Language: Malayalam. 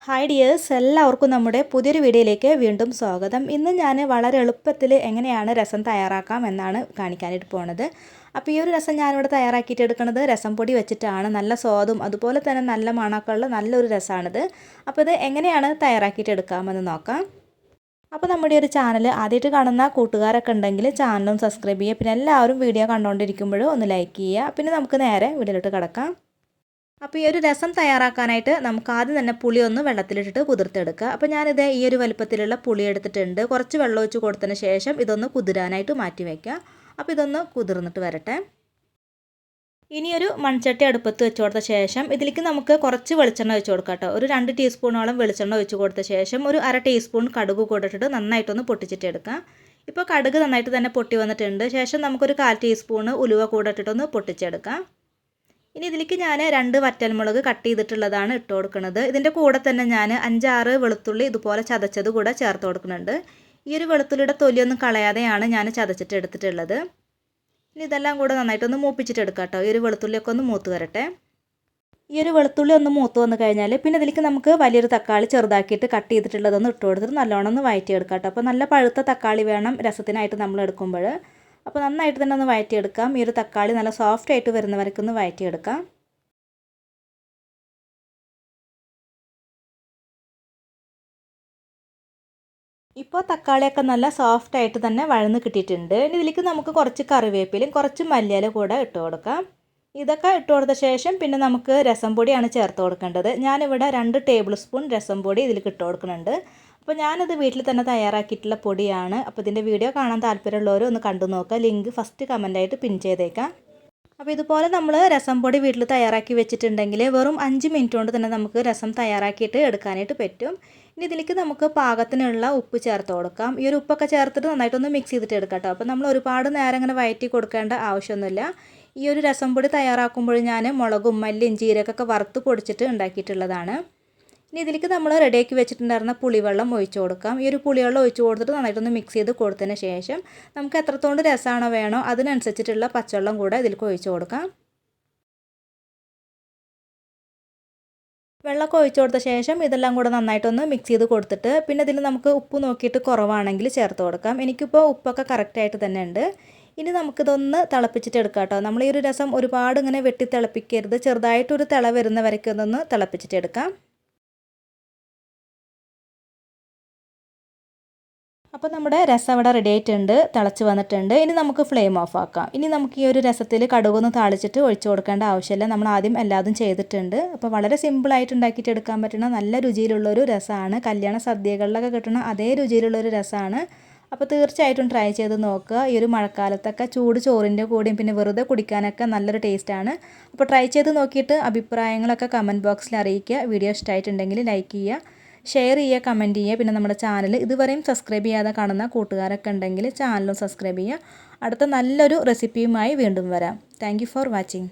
ഹായ് ഡിയേഴ്സ്, എല്ലാവർക്കും നമ്മുടെ പുതിയൊരു വീഡിയോയിലേക്ക് വീണ്ടും സ്വാഗതം. ഇന്ന് ഞാൻ വളരെ എളുപ്പത്തിൽ എങ്ങനെയാണ് രസം തയ്യാറാക്കാം എന്നാണ് കാണിക്കാനായിട്ട് പോകുന്നത്. അപ്പോൾ ഈ ഒരു രസം ഞാനിവിടെ തയ്യാറാക്കിയിട്ട് എടുക്കുന്നത് രസം പൊടി വെച്ചിട്ടാണ്. നല്ല സ്വാദും അതുപോലെ തന്നെ നല്ല മണമൊക്കെയുള്ള നല്ലൊരു രസമാണിത്. അപ്പോൾ ഇത് എങ്ങനെയാണ് തയ്യാറാക്കിയിട്ട് എടുക്കാമെന്ന് നോക്കാം. അപ്പോൾ നമ്മുടെ ഒരു ചാനൽ ആദ്യമായിട്ട് കാണുന്ന കൂട്ടുകാരൊക്കെ ഉണ്ടെങ്കിൽ ചാനലും സബ്സ്ക്രൈബ് ചെയ്യുക. പിന്നെ എല്ലാവരും വീഡിയോ കണ്ടുകൊണ്ടിരിക്കുമ്പോഴും ഒന്ന് ലൈക്ക് ചെയ്യുക. പിന്നെ നമുക്ക് നേരെ വീഡിയോയിലോട്ട് കിടക്കാം. അപ്പോൾ ഈ ഒരു രസം തയ്യാറാക്കാനായിട്ട് നമുക്ക് ആദ്യം തന്നെ പുളി ഒന്ന് വെള്ളത്തിലിട്ടിട്ട് കുതിർത്തെടുക്കുക. അപ്പോൾ ഞാനിത് ഈ ഒരു വലുപ്പത്തിലുള്ള പുളി എടുത്തിട്ടുണ്ട്. കുറച്ച് വെള്ളം ഒഴിച്ച് കൊടുത്തതിന് ശേഷം ഇതൊന്ന് കുതിരാനായിട്ട് മാറ്റി വയ്ക്കുക. അപ്പോൾ ഇതൊന്ന് കുതിർന്നിട്ട് വരട്ടെ. ഇനിയൊരു മൺചട്ടി അടുപ്പത്ത് വെച്ച് കൊടുത്ത ശേഷം ഇതിലേക്ക് നമുക്ക് കുറച്ച് വെളിച്ചെണ്ണ ഒഴിച്ച് കൊടുക്കാം കേട്ടോ. ഒരു 2 ടീസ്പൂണോളം വെളിച്ചെണ്ണ ഒഴിച്ച് കൊടുത്ത ശേഷം ഒരു 1/2 ടീസ്പൂൺ കടുക് കൂടിയിട്ട് നന്നായിട്ടൊന്ന് പൊട്ടിച്ചിട്ടെടുക്കാം. ഇപ്പോൾ കടുക് നന്നായിട്ട് തന്നെ പൊട്ടി വന്നിട്ടുണ്ട്. ശേഷം നമുക്കൊരു 1/4 ടീസ്പൂൺ ഉലുവ കൂടിയിട്ടൊന്ന് പൊട്ടിച്ചെടുക്കാം. ഇനി ഇതിലേക്ക് ഞാൻ 2 വറ്റൽമുളക് കട്ട് ചെയ്തിട്ടുള്ളതാണ് ഇട്ട് കൊടുക്കുന്നത്. ഇതിൻ്റെ കൂടെ തന്നെ ഞാൻ 5-6 വെളുത്തുള്ളി ഇതുപോലെ ചതച്ചത് കൂടെ ചേർത്ത് കൊടുക്കുന്നുണ്ട്. ഈ ഒരു വെളുത്തുള്ളിയുടെ തൊലിയൊന്നും കളയാതെയാണ് ഞാൻ ചതച്ചിട്ട് എടുത്തിട്ടുള്ളത്. ഇനി ഇതെല്ലാം കൂടെ നന്നായിട്ടൊന്ന് മൂപ്പിച്ചിട്ട് എടുക്കാം കേട്ടോ. ഈ ഒരു വെളുത്തുള്ളിയൊക്കെ ഒന്ന് മൂത്ത് വരട്ടെ. ഈ ഒരു വെളുത്തുള്ളി ഒന്ന് മൂത്ത് വന്നു കഴിഞ്ഞാൽ പിന്നെ ഇതിലേക്ക് നമുക്ക് വലിയൊരു തക്കാളി ചെറുതാക്കിയിട്ട് കട്ട് ചെയ്തിട്ടുള്ളതൊന്ന് ഇട്ട് കൊടുത്തിട്ട് നല്ലോണം ഒന്ന് വഴറ്റിയെടുക്കാം കേട്ടോ. അപ്പോൾ നല്ല പഴുത്ത തക്കാളി വേണം രസത്തിനായിട്ട് നമ്മൾ എടുക്കുമ്പോൾ. അപ്പോൾ നന്നായിട്ട് തന്നെ ഒന്ന് വഴറ്റിയെടുക്കാം. ഈ ഒരു തക്കാളി നല്ല സോഫ്റ്റ് ആയിട്ട് വരുന്നവരൊക്കെ വഴറ്റിയെടുക്കാം. ഇപ്പോൾ തക്കാളിയൊക്കെ നല്ല സോഫ്റ്റ് ആയിട്ട് തന്നെ വഴന്ന് കിട്ടിയിട്ടുണ്ട്. ഇനി ഇതിലേക്ക് നമുക്ക് കുറച്ച് കറിവേപ്പിലയും കുറച്ച് മല്ലിയില കൂടെ ഇട്ട് കൊടുക്കാം. ഇതൊക്കെ ഇട്ട് കൊടുത്ത ശേഷം പിന്നെ നമുക്ക് രസം പൊടിയാണ് ചേർത്ത് കൊടുക്കേണ്ടത്. ഞാനിവിടെ 2 ടേബിൾ സ്പൂൺ രസം പൊടി ഇതിലേക്ക് ഇട്ട് കൊടുക്കുന്നുണ്ട്. അപ്പോൾ ഞാനത് വീട്ടിൽ തന്നെ തയ്യാറാക്കിയിട്ടുള്ള പൊടിയാണ്. അപ്പോൾ ഇതിൻ്റെ വീഡിയോ കാണാൻ താല്പര്യമുള്ളവർ ഒന്ന് കണ്ടു നോക്കുക. ലിങ്ക് ഫസ്റ്റ് കമൻറ്റായിട്ട് പിൻ ചെയ്തേക്കാം. അപ്പോൾ ഇതുപോലെ നമ്മൾ രസം പൊടി വീട്ടിൽ തയ്യാറാക്കി വെച്ചിട്ടുണ്ടെങ്കിൽ വെറും 5 മിനിറ്റ് കൊണ്ട് തന്നെ നമുക്ക് രസം തയ്യാറാക്കിയിട്ട് എടുക്കാനായിട്ട് പറ്റും. ഇനി ഇതിലേക്ക് നമുക്ക് പാകത്തിനുള്ള ഉപ്പ് ചേർത്ത് കൊടുക്കാം. ഈ ഒരു ഉപ്പൊക്കെ ചേർത്തിട്ട് നന്നായിട്ടൊന്ന് മിക്സ് ചെയ്തിട്ട് എടുക്കാം കേട്ടോ. അപ്പോൾ നമ്മൾ ഒരുപാട് നേരം ഇങ്ങനെ വഴറ്റി കൊടുക്കേണ്ട ആവശ്യമൊന്നുമില്ല. ഈ ഒരു രസം പൊടി തയ്യാറാക്കുമ്പോൾ ഞാൻ മുളകും മല്ലിയും ജീരകമൊക്കെ വറുത്ത് പൊടിച്ചിട്ട് ഉണ്ടാക്കിയിട്ടുള്ളതാണ്. ഇനി ഇതിലേക്ക് നമ്മൾ റെഡിയാക്കി വെച്ചിട്ടുണ്ടായിരുന്ന പുളിവെള്ളം ഒഴിച്ച് കൊടുക്കാം. ഈ ഒരു പുളിവെള്ളം ഒഴിച്ച് കൊടുത്തിട്ട് നന്നായിട്ടൊന്ന് മിക്സ് ചെയ്ത് കൊടുത്തതിന് ശേഷം നമുക്ക് എത്രത്തോണ്ട് രസമാണോ വേണോ അതിനനുസരിച്ചിട്ടുള്ള പച്ചവെള്ളം കൂടെ ഇതിലേക്ക് ഒഴിച്ച് കൊടുക്കാം. വെള്ളമൊക്കെ ഒഴിച്ച് കൊടുത്ത ശേഷം ഇതെല്ലാം കൂടെ നന്നായിട്ടൊന്ന് മിക്സ് ചെയ്ത് കൊടുത്തിട്ട് പിന്നെ ഇതിൽ നമുക്ക് ഉപ്പ് നോക്കിയിട്ട് കുറവാണെങ്കിൽ ചേർത്ത് കൊടുക്കാം. എനിക്കിപ്പോൾ ഉപ്പൊക്കെ കറക്റ്റായിട്ട് തന്നെ ഉണ്ട്. ഇനി നമുക്കിതൊന്ന് തിളപ്പിച്ചിട്ട് എടുക്കാം കേട്ടോ. നമ്മൾ ഈ ഒരു രസം ഒരുപാട് ഇങ്ങനെ വെട്ടി തിളപ്പിക്കരുത്. ചെറുതായിട്ടൊരു തിള വരുന്ന വരയ്ക്ക് ഒന്ന് തിളപ്പിച്ചിട്ട് എടുക്കാം. അപ്പോൾ നമ്മുടെ രസം ഇവിടെ റെഡി ആയിട്ടുണ്ട്, തിളച്ച് വന്നിട്ടുണ്ട്. ഇനി നമുക്ക് ഫ്ലെയിം ഓഫ് ആക്കാം. ഇനി നമുക്ക് ഈ ഒരു രസത്തിൽ കടുകൊന്ന് താളിച്ചിട്ട് ഒഴിച്ചു കൊടുക്കേണ്ട ആവശ്യമില്ല. നമ്മൾ ആദ്യം എല്ലാതും ചെയ്തിട്ടുണ്ട്. അപ്പോൾ വളരെ സിമ്പിളായിട്ട് ഉണ്ടാക്കിയിട്ട് എടുക്കാൻ പറ്റുന്ന നല്ല രുചിയിലുള്ളൊരു രസമാണ്. കല്യാണ സദ്യകളിലൊക്കെ കിട്ടുന്ന അതേ രുചിയിലുള്ളൊരു രസമാണ്. അപ്പോൾ തീർച്ചയായിട്ടും ട്രൈ ചെയ്ത് നോക്കുക. ഈ ഒരു മഴക്കാലത്തൊക്കെ ചൂട് ചോറിൻ്റെ കൂടെയും പിന്നെ വെറുതെ കുടിക്കാനൊക്കെ നല്ലൊരു ടേസ്റ്റാണ്. അപ്പോൾ ട്രൈ ചെയ്ത് നോക്കിയിട്ട് അഭിപ്രായങ്ങളൊക്കെ കമൻറ്റ് ബോക്സിൽ അറിയിക്കുക. വീഡിയോ ഇഷ്ടമായിട്ടുണ്ടെങ്കിൽ ലൈക്ക് ചെയ്യുക, ഷെയർ ചെയ്യുക, കമൻറ്റ് ചെയ്യുക. പിന്നെ നമ്മുടെ ചാനൽ ഇതുവരെയും സബ്സ്ക്രൈബ് ചെയ്യാതെ കാണുന്ന കൂട്ടുകാരൊക്കെ ഉണ്ടെങ്കിൽ ചാനലും സബ്സ്ക്രൈബ് ചെയ്യുക. അടുത്ത നല്ലൊരു റെസിപ്പിയുമായി വീണ്ടും വരാം. Thank you for watching.